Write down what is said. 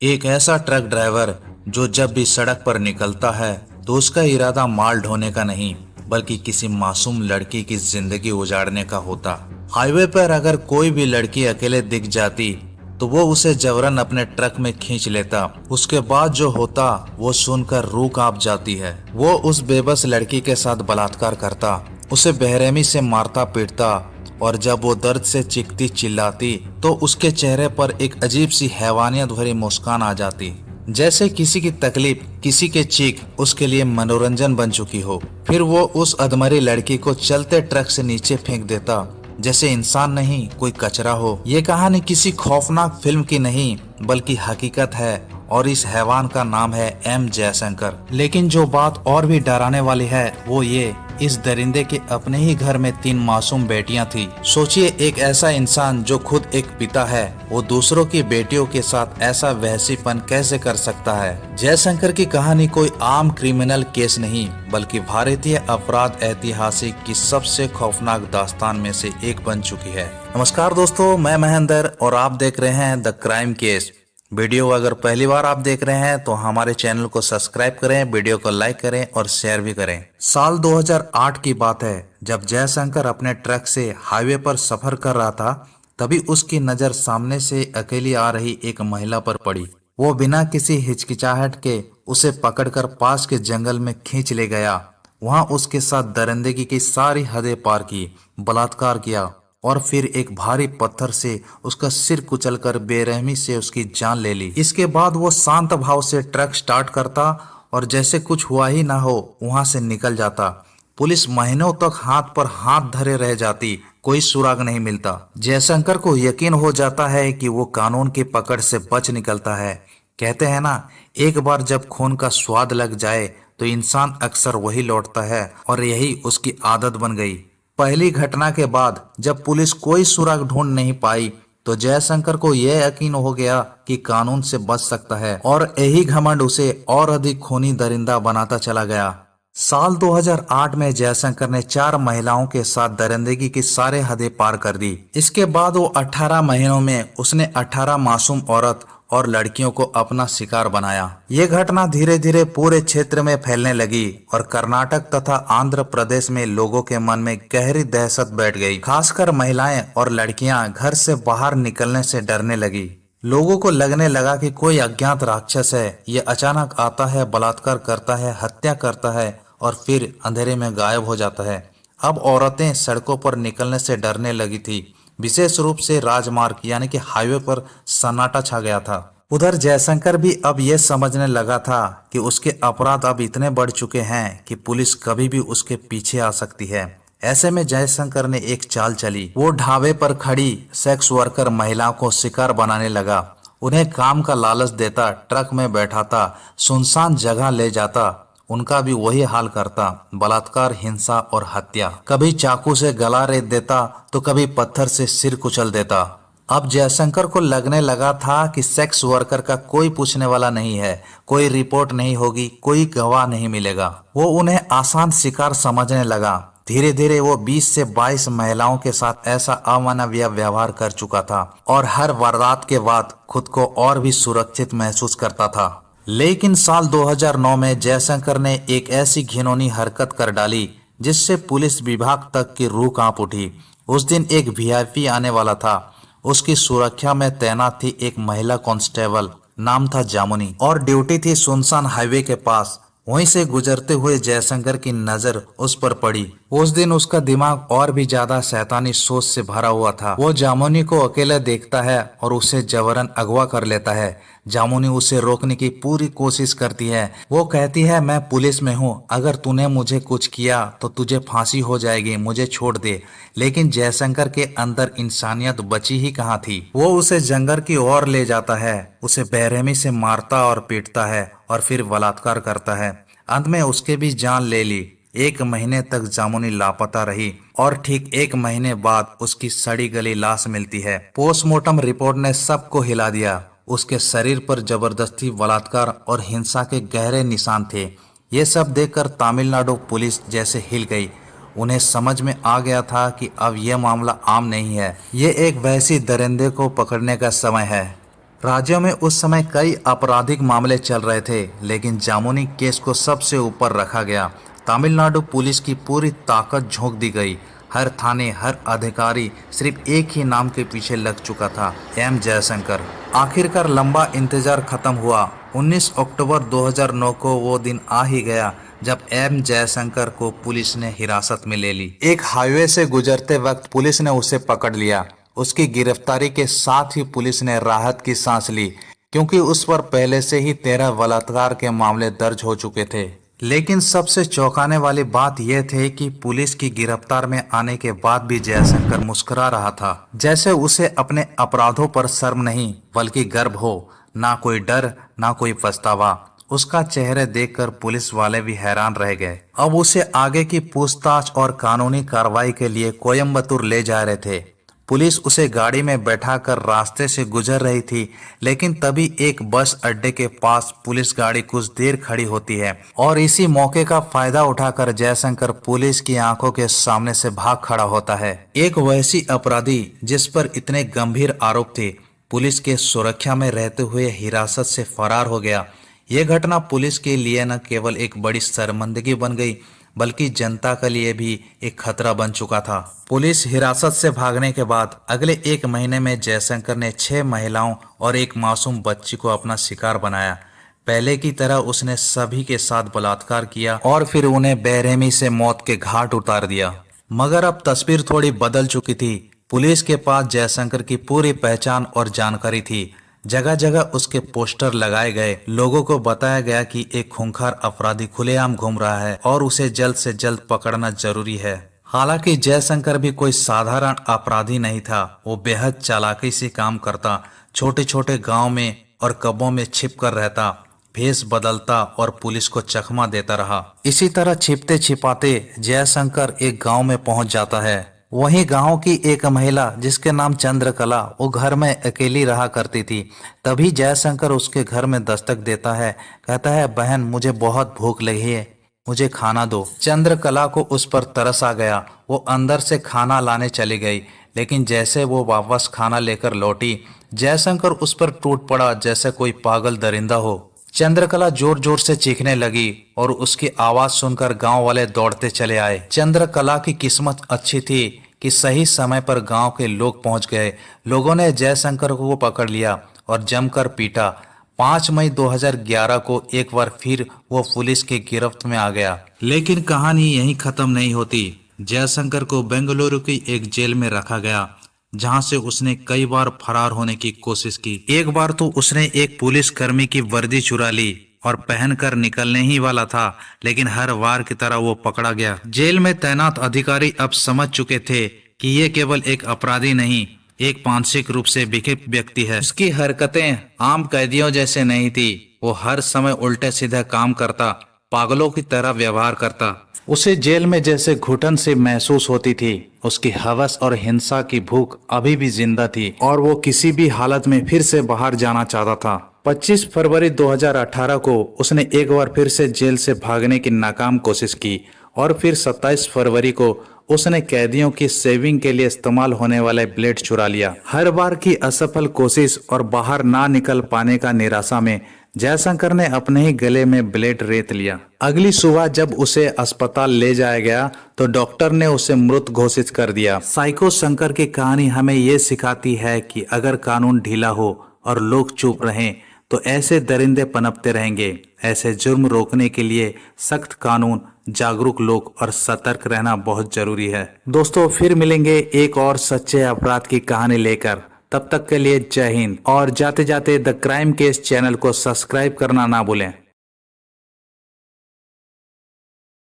एक ऐसा truck driver जो जब भी सड़क पर निकलता है तो उसका इरादा माल ढोने का नहीं बल्कि किसी मासूम लड़की की जिंदगी उजाड़ने का होता। हाईवे पर अगर कोई भी लड़की अकेले दिख जाती तो वो उसे जबरन अपने ट्रक में खींच लेता। उसके बाद जो होता वो सुनकर रूह कांप जाती है। वो उस बेबस लड़की के साथ बलात्कार करता, उसे बेरहमी से मारता पीटता और जब वो दर्द से चीखती चिल्लाती तो उसके चेहरे पर एक अजीब सी हैवानियत भरी मुस्कान आ जाती, जैसे किसी की तकलीफ, किसी के चीख उसके लिए मनोरंजन बन चुकी हो। फिर वो उस अधमरी लड़की को चलते ट्रक से नीचे फेंक देता जैसे इंसान नहीं कोई कचरा हो। ये कहानी किसी खौफनाक फिल्म की नहीं बल्कि हकीकत है और इस हैवान का नाम है एम जयशंकर। लेकिन जो बात और भी डराने वाली है वो ये, इस दरिंदे के अपने ही घर में 3 मासूम बेटियां थी। सोचिए, एक ऐसा इंसान जो खुद एक पिता है वो दूसरों की बेटियों के साथ ऐसा वहशीपन कैसे कर सकता है। जयशंकर की कहानी कोई आम क्रिमिनल केस नहीं बल्कि भारतीय अपराध ऐतिहासिक की सबसे खौफनाक दास्तान में से एक बन चुकी है। नमस्कार दोस्तों, मैं महेंद्र और आप देख रहे हैं द क्राइम केस। वीडियो अगर पहली बार आप देख रहे हैं तो हमारे चैनल को सब्सक्राइब करें, वीडियो को लाइक करें और शेयर भी करें। साल 2008 की बात है, जब जयशंकर अपने ट्रक से हाईवे पर सफर कर रहा था तभी उसकी नजर सामने से अकेली आ रही एक महिला पर पड़ी। वो बिना किसी हिचकिचाहट के उसे पकड़कर पास के जंगल में खींच ले गया। वहां उसके साथ दरिंदगी की सारी हदें पार की, बलात्कार किया और फिर एक भारी पत्थर से उसका सिर कुचलकर बेरहमी से उसकी जान ले ली। इसके बाद वो शांत भाव से ट्रक स्टार्ट करता और जैसे कुछ हुआ ही ना हो वहां से निकल जाता। पुलिस महीनों तक हाथ पर हाथ धरे रह जाती, कोई सुराग नहीं मिलता। जयशंकर को यकीन हो जाता है कि वो कानून की पकड़ से बच निकलता है। कहते हैं ना, एक बार जब खून का स्वाद लग जाए तो इंसान अक्सर वही लौटता है और यही उसकी आदत बन गई। पहली घटना के बाद जब पुलिस कोई सुराग ढूंढ नहीं पाई तो जयशंकर को यह यकीन हो गया कि कानून से बच सकता है और यही घमंड उसे और अधिक खूनी दरिंदा बनाता चला गया। साल 2008 में जयशंकर ने 4 महिलाओं के साथ दरिंदगी की सारे हदें पार कर दी। इसके बाद वो 18 महीनों में उसने 18 मासूम औरत और लड़कियों को अपना शिकार बनाया। ये घटना धीरे धीरे पूरे क्षेत्र में फैलने लगी और कर्नाटक तथा आंध्र प्रदेश में लोगों के मन में गहरी दहशत बैठ गई। खासकर महिलाएं और लड़कियां घर से बाहर निकलने से डरने लगी। लोगों को लगने लगा कि कोई अज्ञात राक्षस है, ये अचानक आता है, बलात्कार करता है, हत्या करता है और फिर अंधेरे में गायब हो जाता है। अब औरतें सड़कों पर निकलने से डरने लगी थी। विशेष रूप से राजमार्ग यानी कि हाईवे पर सन्नाटा छा गया था। उधर जयशंकर भी अब यह समझने लगा था कि उसके अपराध अब इतने बढ़ चुके हैं कि पुलिस कभी भी उसके पीछे आ सकती है। ऐसे में जयशंकर ने एक चाल चली। वो ढाबे पर खड़ी सेक्स वर्कर महिलाओं को शिकार बनाने लगा। उन्हें काम का लालच देता, ट्रक में बैठाता, सुनसान जगह ले जाता, उनका भी वही हाल करता, बलात्कार, हिंसा और हत्या। कभी चाकू से गला रेत देता तो कभी पत्थर से सिर कुचल देता। अब जयशंकर को लगने लगा था कि सेक्स वर्कर का कोई पूछने वाला नहीं है, कोई रिपोर्ट नहीं होगी, कोई गवाह नहीं मिलेगा। वो उन्हें आसान शिकार समझने लगा। धीरे धीरे वो 20 से 22 महिलाओं के साथ ऐसा अमानवीय व्यवहार कर चुका था और हर वारदात के बाद खुद को और भी सुरक्षित महसूस करता था। लेकिन साल 2009 में जयशंकर ने एक ऐसी घिनौनी हरकत कर डाली जिससे पुलिस विभाग तक की रूह कांप उठी। उस दिन एक वीआईपी आने वाला था। उसकी सुरक्षा में तैनात थी एक महिला कांस्टेबल, नाम था जामुनी, और ड्यूटी थी सुनसान हाईवे के पास। वहीं से गुजरते हुए जयशंकर की नजर उस पर पड़ी। उस दिन उसका दिमाग और भी ज्यादा शैतानी सोच से भरा हुआ था। वो जामुनी को अकेला देखता है और उसे जबरन अगवा कर लेता है। जामुनी उसे रोकने की पूरी कोशिश करती है। वो कहती है, मैं पुलिस में हूँ, अगर तूने मुझे कुछ किया तो तुझे फांसी हो जाएगी, मुझे छोड़ दे। लेकिन जयशंकर के अंदर इंसानियत बची ही कहाँ थी। वो उसे जंगल की ओर ले जाता है, उसे बेरहमी से मारता और पीटता है और फिर बलात्कार करता है। अंत में उसके भी जान ले ली। 1 महीने तक जामुनी लापता रही और ठीक 1 महीने बाद उसकी सड़ी गली लाश मिलती है। पोस्टमार्टम रिपोर्ट ने सबको हिला दिया। उसके शरीर पर जबरदस्ती, बलात्कार और हिंसा के गहरे निशान थे। ये सब देखकर तमिलनाडु पुलिस जैसे हिल गई। उन्हें समझ में आ गया था कि अब यह मामला आम नहीं है, ये एक वैसी दरिंदे को पकड़ने का समय है। राज्यों में उस समय कई आपराधिक मामले चल रहे थे, लेकिन जामुनी केस को सबसे ऊपर रखा गया। तमिलनाडु पुलिस की पूरी ताकत झोंक दी गई। हर थाने, हर अधिकारी सिर्फ एक ही नाम के पीछे लग चुका था, एम जयशंकर। आखिरकार लंबा इंतजार खत्म हुआ। 19 अक्टूबर 2009 को वो दिन आ ही गया जब एम जयशंकर को पुलिस ने हिरासत में ले ली। एक हाईवे से गुजरते वक्त पुलिस ने उसे पकड़ लिया। उसकी गिरफ्तारी के साथ ही पुलिस ने राहत की सांस ली, क्योंकि उस पर पहले से ही 13 बलात्कार के मामले दर्ज हो चुके थे। लेकिन सबसे चौंकाने वाली बात यह थी कि पुलिस की गिरफ्तार में आने के बाद भी जयशंकर मुस्कुरा रहा था, जैसे उसे अपने अपराधों पर शर्म नहीं बल्कि गर्व हो। ना कोई डर, ना कोई पछतावा। उसका चेहरे देखकर पुलिस वाले भी हैरान रह गए। अब उसे आगे की पूछताछ और कानूनी कार्रवाई के लिए कोयम्बतूर ले जा रहे थे। पुलिस उसे गाड़ी में बैठाकर रास्ते से गुजर रही थी, लेकिन तभी एक बस अड्डे के पास पुलिस गाड़ी कुछ देर खड़ी होती है और इसी मौके का फायदा उठाकर जयशंकर पुलिस की आंखों के सामने से भाग खड़ा होता है। एक वैसी अपराधी जिस पर इतने गंभीर आरोप थे, पुलिस के सुरक्षा में रहते हुए हिरासत से फरार हो गया। यह घटना पुलिस के लिए न केवल एक बड़ी शर्मिंदगी बन गई, बल्कि जनता के लिए भी एक खतरा बन चुका था। पुलिस हिरासत से भागने के बाद अगले एक महीने में जयशंकर ने 6 महिलाओं और एक मासूम बच्ची को अपना शिकार बनाया। पहले की तरह उसने सभी के साथ बलात्कार किया और फिर उन्हें बेरहमी से मौत के घाट उतार दिया। मगर अब तस्वीर थोड़ी बदल चुकी थी। पुलिस के पास जयशंकर की पूरी पहचान और जानकारी थी। जगह जगह उसके पोस्टर लगाए गए। लोगों को बताया गया कि एक खूंखार अपराधी खुलेआम घूम रहा है और उसे जल्द से जल्द पकड़ना जरूरी है। हालांकि जयशंकर भी कोई साधारण अपराधी नहीं था। वो बेहद चालाकी से काम करता, छोटे छोटे गांव में और कब्रों में छिप कर रहता, भेष बदलता और पुलिस को चकमा देता रहा। इसी तरह छिपते छिपाते जयशंकर एक गाँव में पहुंच जाता है। वहीं गांव की एक महिला जिसके नाम चंद्रकला, वो घर में अकेली रहा करती थी। तभी जयशंकर उसके घर में दस्तक देता है। कहता है, बहन मुझे बहुत भूख लगी है, मुझे खाना दो। चंद्रकला को उस पर तरस आ गया। वो अंदर से खाना लाने चली गई, लेकिन जैसे वो वापस खाना लेकर लौटी, जयशंकर उस पर टूट पड़ा जैसे कोई पागल दरिंदा हो। चंद्रकला जोर जोर से चीखने लगी और उसकी आवाज सुनकर गांव वाले दौड़ते चले आए। चंद्रकला की किस्मत अच्छी थी कि सही समय पर गांव के लोग पहुंच गए। लोगों ने जयशंकर को पकड़ लिया और जमकर पीटा। 5 मई 2011 को एक बार फिर वो पुलिस की गिरफ्त में आ गया। लेकिन कहानी यहीं खत्म नहीं होती। जयशंकर को बेंगलुरु की एक जेल में रखा गया, जहां से उसने कई बार फरार होने की कोशिश की। एक बार तो उसने एक पुलिस कर्मी की वर्दी चुरा ली और पहनकर निकलने ही वाला था, लेकिन हर बार की तरह वो पकड़ा गया। जेल में तैनात अधिकारी अब समझ चुके थे कि ये केवल एक अपराधी नहीं, एक मानसिक रूप से विक्षिप्त व्यक्ति है। उसकी हरकतें आम कैदियों जैसे नहीं थी। वो हर समय उल्टे सीधे काम करता, पागलों की तरह व्यवहार करता। उसे जेल में जैसे घुटन से महसूस होती थी। उसकी हवस और हिंसा की भूख अभी भी जिंदा थी और वो किसी भी हालत में फिर से बाहर जाना चाहता था। 25 फरवरी 2018 को उसने एक बार फिर से जेल से भागने की नाकाम कोशिश की और फिर 27 फरवरी को उसने कैदियों की सेविंग के लिए इस्तेमाल होने वाले ब्लेड चुरा लिया। हर बार की असफल कोशिश और बाहर ना निकल पाने का निराशा में जयशंकर ने अपने ही गले में ब्लेड रेत लिया। अगली सुबह जब उसे अस्पताल ले जाया गया तो डॉक्टर ने उसे मृत घोषित कर दिया। साइको शंकर की कहानी हमें ये सिखाती है कि अगर कानून ढीला हो और लोग चुप रहें तो ऐसे दरिंदे पनपते रहेंगे। ऐसे जुर्म रोकने के लिए सख्त कानून, जागरूक लोग और सतर्क रहना बहुत जरूरी है। दोस्तों, फिर मिलेंगे एक और सच्चे अपराध की कहानी लेकर। तब तक के लिए जय हिंद। और जाते जाते द क्राइम केस चैनल को सब्सक्राइब करना ना भूलें।